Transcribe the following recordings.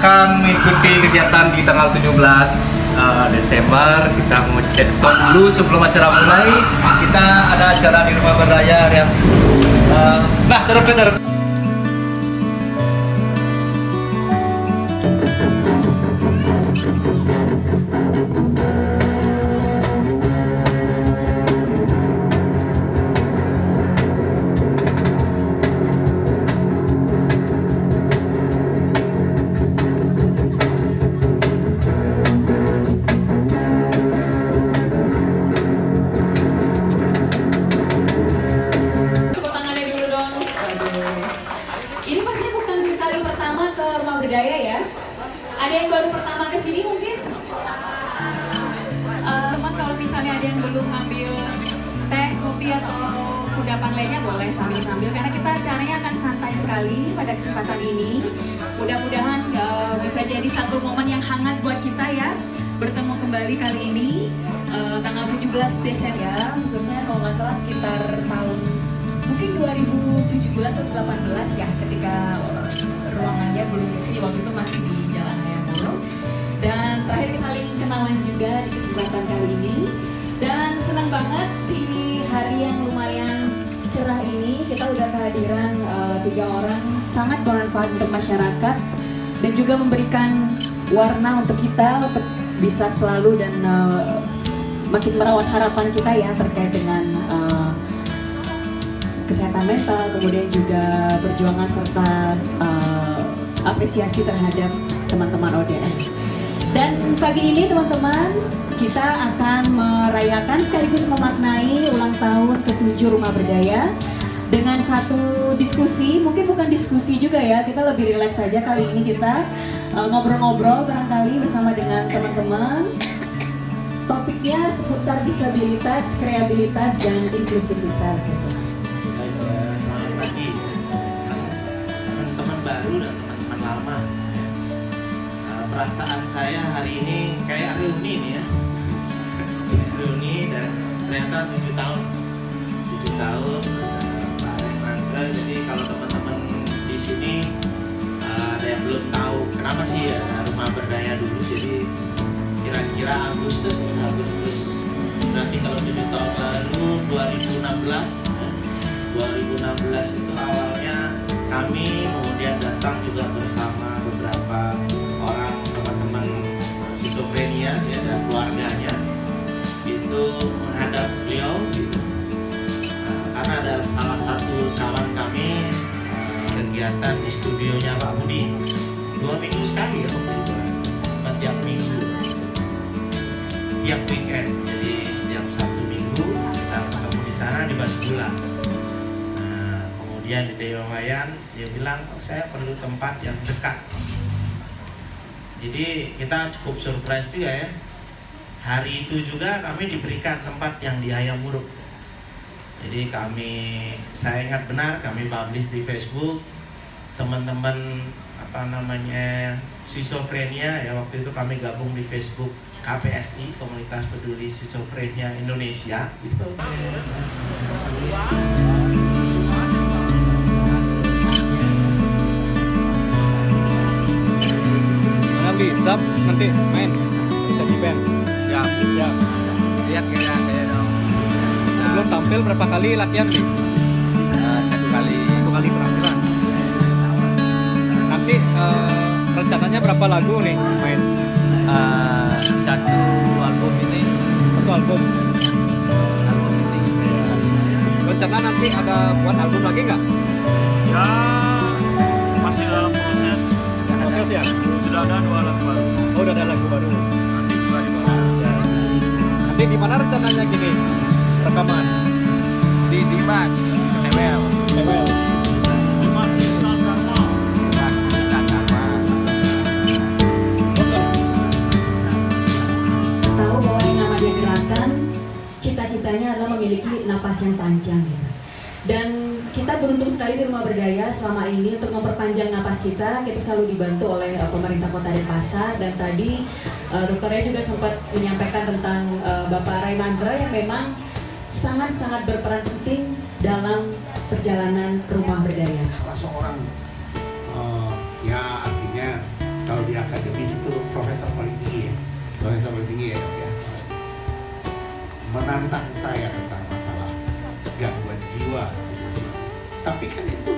akan mengikuti kegiatan di tanggal 17 Desember. Kita mau cek sound dulu sebelum acara mulai. Kita ada acara di Rumah Berdaya yang taruh Peter. Berdaya ya. Ada yang baru pertama ke sini mungkin? Teman kalau misalnya ada yang belum ngambil teh, kopi atau kudapan lainnya boleh sambil-sambil karena kita acaranya akan santai sekali pada kesempatan ini. Mudah-mudahan bisa jadi satu momen yang hangat buat kita ya. Bertemu kembali kali ini tanggal 17 Desember ya, khususnya kalau nggak salah sekitar tahun mungkin 2017 atau 2018 ya, ketika ruangannya belum di sini, waktu itu masih di Jalan Hayamuruk. Dan terakhir saling kenalan juga di kesempatan kali ini. Dan senang banget di hari yang lumayan cerah ini kita udah kehadiran 3 orang sangat bermanfaat untuk masyarakat dan juga memberikan warna untuk kita untuk bisa selalu dan makin merawat harapan kita ya terkait dengan kesehatan mental, kemudian juga perjuangan serta apresiasi terhadap teman-teman ODS. Dan pagi ini teman-teman, kita akan merayakan sekaligus memaknai ulang tahun ke-7 Rumah Berdaya dengan satu diskusi, mungkin bukan diskusi juga ya, kita lebih rileks saja kali ini kita ngobrol-ngobrol barangkali bersama dengan teman-teman. Topiknya seputar disabilitas, kreativitas, dan inklusivitas. Selamat pagi teman-teman baru dan teman-teman lama. Perasaan saya hari ini kayak reuni nih ya. Reuni dan ternyata 7 tahun Pak Remandra. Jadi kalau teman-teman di sini ada yang belum tahu kenapa sih ada Rumah Berdaya dulu. Jadi kira-kira Agustus nanti kalau 7 tahun lalu 2016 itu awalnya kami kemudian datang juga bersama beberapa orang teman-teman skizofrenia ya, dan keluarganya itu menghadap beliau gitu. Karena ada salah satu kawan kami kegiatan di studionya Pak Budi 2 minggu sekali ya waktu itu, tiap minggu, tiap weekend. Jadi setiap 1 minggu kita ketemu di sana di Basbula. Kemudian di Dewa Wayan dia bilang, saya perlu tempat yang dekat. Jadi kita cukup surprise juga ya. Hari itu juga kami diberikan tempat yang di Hayamuruk. Jadi saya ingat benar kami publish di Facebook, teman-teman skizofrenia ya, waktu itu kami gabung di Facebook KPSI, Komunitas Peduli Skizofrenia Indonesia gitu. Bisa nanti main bisa di band ya lihat kayak dong. Sebelum tampil berapa kali latihan nih? 1 kali penampilan. Nanti rencananya berapa lagu nih main? 1 album ini. 1 album ini. Rencana nanti ada buat album lagi nggak? Ya masih dalam proses ya. Sudah ada 2 lagu baru. Oh, udah ada lagu baru. Nanti juga dibawa. Ya. Nanti di mana rencananya gini rekaman? Di Dimas Tewel. Dimas Instan Karma. Tahu bahwa yang namanya gerakan, cita-citanya adalah memiliki napas yang panjang ya. Dan kita beruntung sekali di Rumah Berdaya selama ini untuk memperpanjang napas kita selalu dibantu oleh pemerintah Kota Denpasar. Dan tadi dokternya juga sempat menyampaikan tentang Bapak Raimandra yang memang sangat-sangat berperan penting dalam perjalanan Rumah Berdaya. Salah seorang ya artinya kalau dia akademis itu profesor paling tinggi ya. Profesor paling tinggi ya, Dok, ya. Menantang saya tentang masalah gangguan jiwa. Tapi kan itu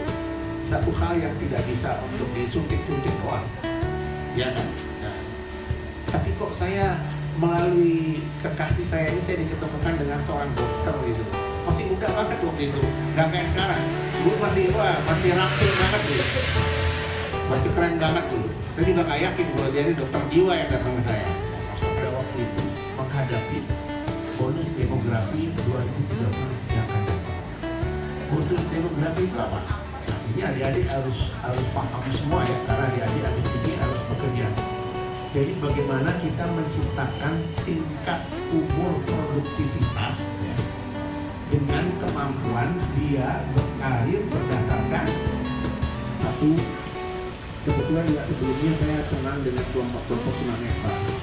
satu hal yang tidak bisa untuk disuntik-suntik doang. Ya kan? Nah, tapi kok saya melalui kekasih saya ini saya diketemukan dengan seorang dokter gitu. Masih muda banget waktu itu, nggak kayak sekarang. Dulu masih ramping banget dulu. Masih keren banget dulu. Saya juga nggak yakin bahwa dia ini dokter jiwa yang datang ke saya. Pada waktu itu menghadapi bonus demografi 2030 yang akan datang. Bonus demografi itu apa? Nah, ini adik-adik harus paham semua ya, karena adik-adik habis ini harus bekerja. Jadi bagaimana kita menciptakan tingkat umur produktivitas ya, dengan kemampuan dia berkarir berdasarkan satu. Kebetulan ya sebelumnya saya senang dengan kelompok tunanetra ya.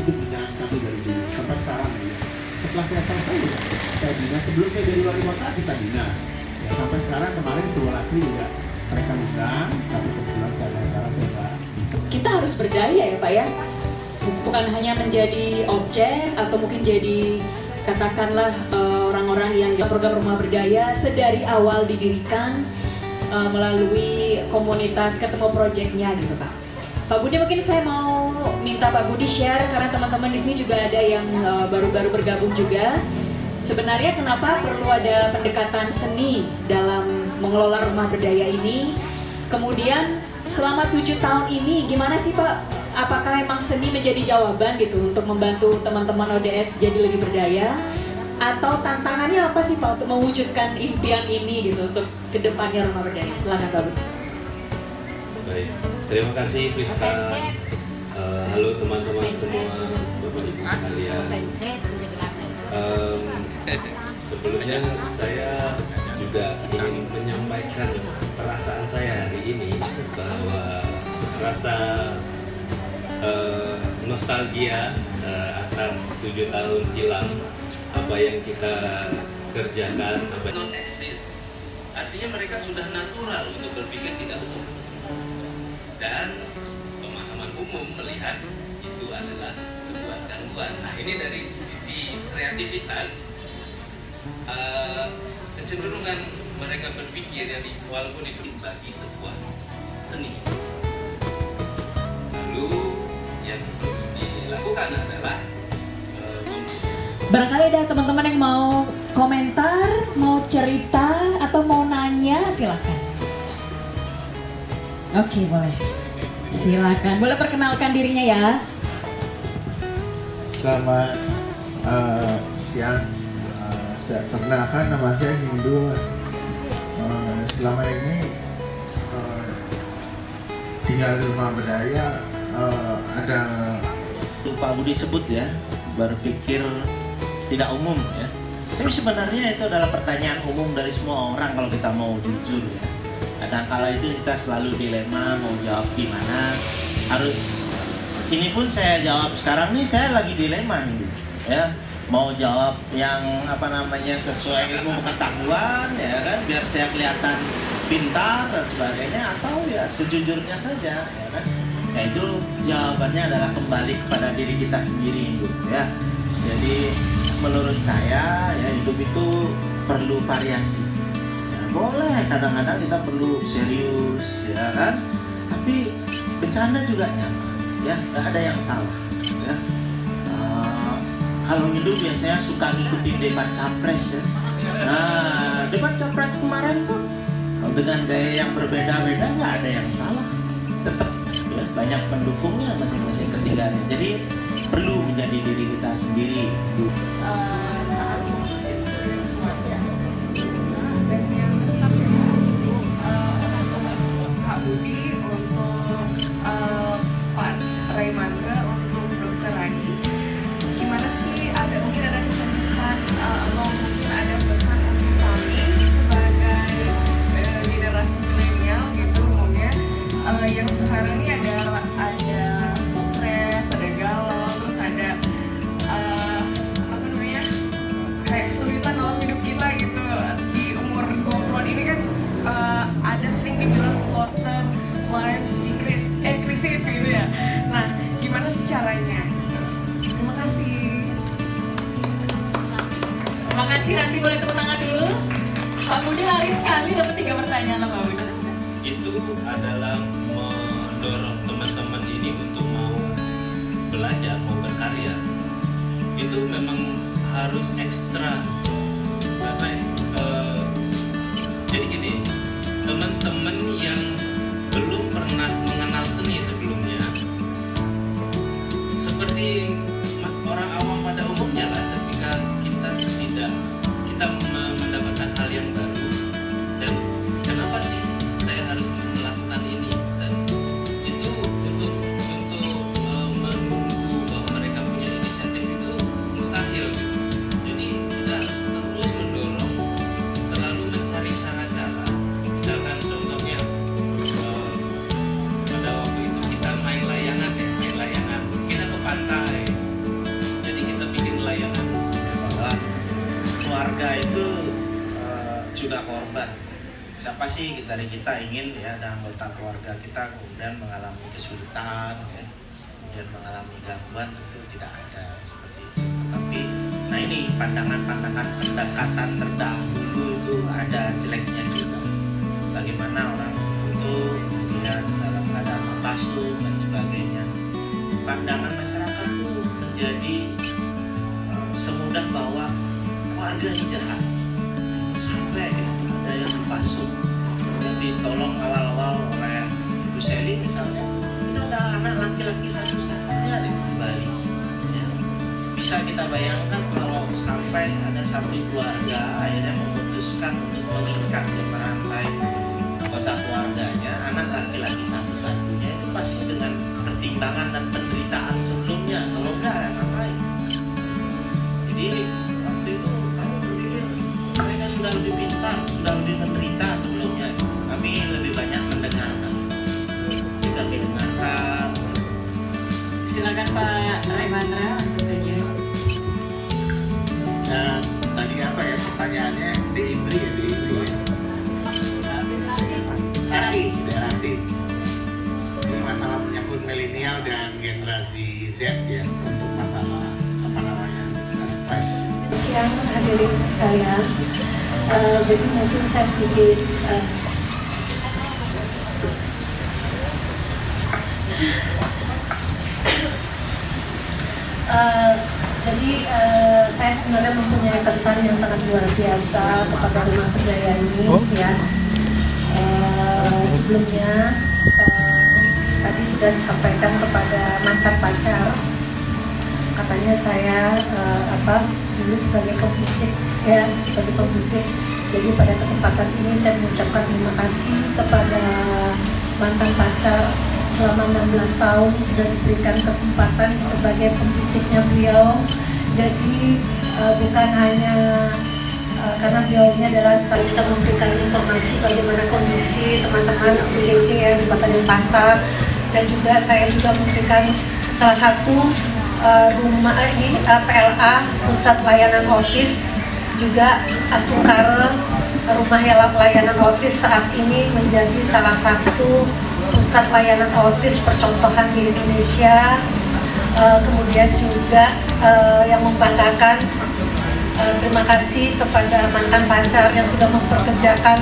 Itu binaan kami dari dulu sampai sekarang ya. Setelah saya selesai ya, saya bina. Sebelumnya jadi wali kota kita bina ya, sampai sekarang. Kemarin dua lagi juga mereka undang, tapi kebetulan saya sekarang saya nggak bisa. Kita harus berdaya ya Pak ya, bukan hanya menjadi objek atau mungkin jadi katakanlah orang-orang yang program rumah berdaya sedari awal didirikan melalui komunitas ketemu proyeknya gitu Pak. Pak Budi, mungkin saya mau minta Pak Budi share karena teman-teman di sini juga ada yang baru-baru bergabung juga. Sebenarnya kenapa perlu ada pendekatan seni dalam mengelola rumah berdaya ini? Kemudian selama 7 tahun ini gimana sih Pak? Apakah memang seni menjadi jawaban gitu untuk membantu teman-teman ODS jadi lebih berdaya? Atau tantangannya apa sih Pak untuk mewujudkan impian ini gitu untuk kedepannya rumah berdaya? Silakan Pak Budi. Baik, terima kasih Priska. Halo teman-teman semua, Bapak Ibu sekalian. Sebelumnya saya juga ingin menyampaikan perasaan saya hari ini bahwa rasa nostalgia atas 7 tahun silam apa yang kita kerjakan, apa non eksis, artinya mereka sudah natural untuk berpikir tidak umum dan pemahaman umum melihat itu adalah sebuah gangguan. Nah ini dari sisi kreativitas, kecenderungan mereka berpikir yang walaupun itu bagi sebuah seni. Lalu yang perlu dilakukan adalah Barangkali ada teman-teman yang mau komentar, mau cerita, atau mau nanya, silakan. Oke, boleh. Silakan. Boleh perkenalkan dirinya ya. Selamat siang. Saya perkenalkan, nama saya Hindu. Selama ini tinggal di rumah berdaya ada Pak Budi sebut ya, berpikir tidak umum ya. Tapi sebenarnya itu adalah pertanyaan umum dari semua orang kalau kita mau jujur ya. Kadang-kala itu kita selalu dilema mau jawab gimana. Harus ini pun saya jawab sekarang nih, saya lagi dilema nih ya. Mau jawab yang sesuai ilmu pengetahuan ya kan, biar saya kelihatan pintar dan sebagainya, atau ya sejujurnya saja ya kan. Nah itu jawabannya adalah kembali kepada diri kita sendiri gitu ya. Jadi menurut saya ya hidup itu perlu variasi ya, boleh kadang-kadang kita perlu serius ya kan, tapi bercanda juga nyaman ya, nggak ada yang salah ya. Kalau hidup biasanya suka ngikutin debat capres ya. Nah debat capres kemarin tuh dengan gaya yang berbeda-beda nggak ada yang salah, tetap ya, banyak pendukungnya masing-masing ketiganya. Jadi perlu menjadi diri kita sendiri. Saat ini saya dengan keluarga dan yang Kak Budi untuk Pak Raimandra untuk Dokter Rani, gimana sih, mungkin ada kesan-kesan atau mungkin ada pesan untuk kami sebagai generasi milenial gitu mungkin yang sekarang ini ada stres, ada galau, terus ada kasih, nanti boleh tepuk tangan dulu. Pak Budi lari sekali dapat 3 pertanyaan loh Pak Budi. Itu adalah mendorong teman-teman ini untuk mau belajar, mau berkarya. Itu memang harus ekstra karena jadi gini, teman-teman yang belum pernah mengenal seni sebelumnya, seperti orang awam pada umumnya lah, ketika kita mendapatkan hal yang baru dan kenapa sih saya harus melakukan ini, dan itu untuk menunggu bahwa mereka punya inisiatif itu mustahil gitu. Jadi kita harus terus mendorong, selalu mencari cara-cara. Misalkan contohnya pada waktu itu kita main layangan, kita ke pantai, jadi kita bikin layangan. Bahwa keluarga itu sudah korban. Siapa sih dari kita ingin ya ada anggota keluarga kita kemudian mengalami kesulitan, ya, kemudian mengalami gangguan, tentu tidak ada seperti itu. Tetapi nah ini pandangan-pandangan pendekatan terdahulu itu ada jeleknya juga. Bagaimana orang itu kemudian dalam keadaan membasuh dan sebagainya. Pandangan masyarakat itu menjadi semudah bahwa keluarga ini jahat, sampai ada yang dipasung, yang ditolong awal-awal oleh Ibu Seli misalnya. Itu ada anak laki-laki satu-satunya di Bali ya. Bisa kita bayangkan kalau sampai ada satu keluarga akhirnya memutuskan untuk mengikat ke rantai anggota keluarganya, anak laki-laki satu-satunya, itu pasti dengan pertimbangan dan penderitaan sebelumnya. Kalau enggak ya ngapain. Jadi waktu itu kami berpikir mereka sudah lebih pintar, sudah lebih menderita sebelumnya. Kami lebih banyak mendengarkan. Kami dengarkan. Silakan Pak Raimandra, langsung saja. Nah, tadi apa ya pertanyaannya? Deindri ya? Berarti ini masalah menyangkut milenial dan generasi Z ya, untuk masalah apa namanya stres. Siang hadirin sekalian, jadi mungkin saya sedikit saya sebenarnya mempunyai kesan yang sangat luar biasa kepada Rumah Berdaya ini ya. Sebelumnya tadi sudah disampaikan kepada mantan pacar, katanya saya dulu sebagai pembisik ya, sebagai pembisik. Jadi pada kesempatan ini saya mengucapkan terima kasih kepada mantan pacar. Selama 16 tahun sudah diberikan kesempatan sebagai pembisiknya beliau. Jadi bukan hanya karena beliau ini adalah bisa memberikan informasi bagaimana kondisi teman-teman UGC ya di Kota Denpasar, dan juga saya juga memberikan salah satu rumah ini PLA Pusat Layanan Autis, juga Astungkare Rumah Layanan Autis saat ini menjadi salah satu pusat layanan autis percontohan di Indonesia. Kemudian juga yang membanggakan, terima kasih kepada mantan pacar yang sudah memperkerjakan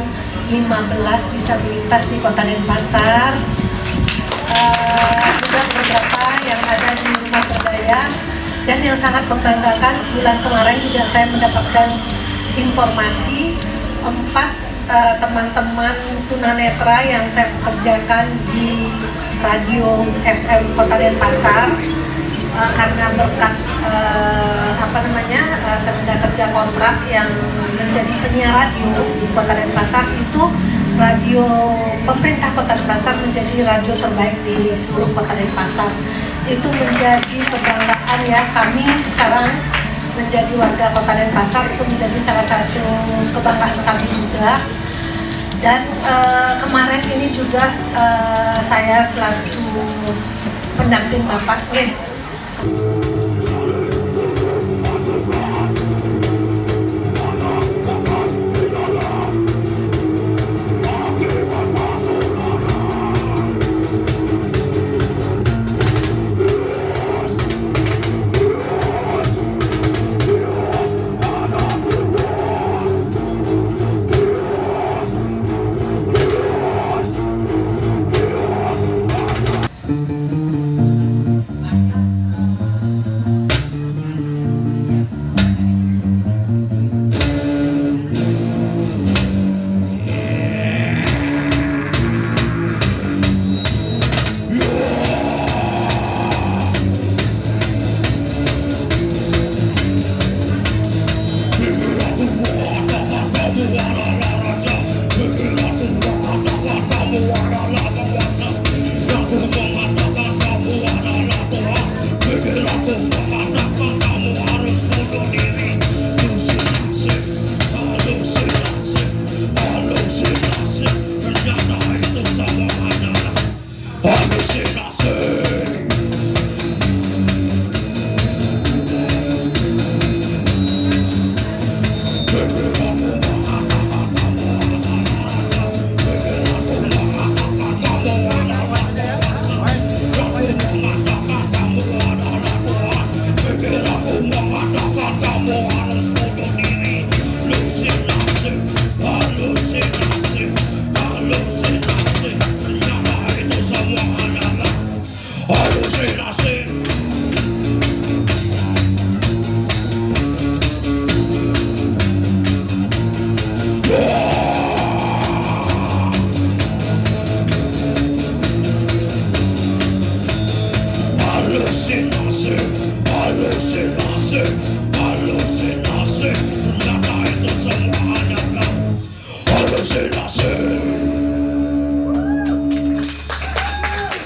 15 disabilitas di Kota Denpasar. Juga beberapa yang ada di Rumah Berdaya, dan yang sangat membanggakan bulan kemarin juga saya mendapatkan informasi 4 teman-teman tunanetra yang saya pekerjakan di radio FM Kota Denpasar, karena berkat tenaga kerja kontrak yang menjadi penyiar radio di Kota Denpasar, itu radio pemerintah Kota Denpasar menjadi radio terbaik di seluruh Kota Denpasar. Itu menjadi kebanggaan ya, kami sekarang menjadi warga Kota Denpasar, itu menjadi salah satu kebanggaan kami juga. Dan kemarin ini juga saya selaku pendamping Bapak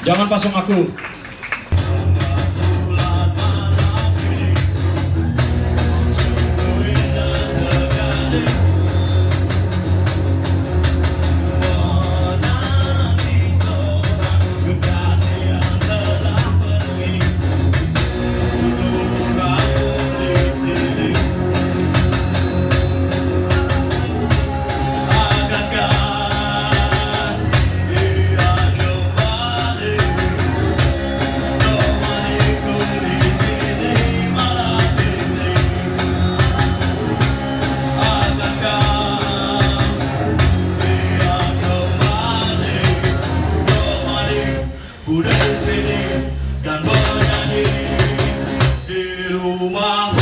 Jangan pasung aku. Udah di sini dan bernyanyi di rumah.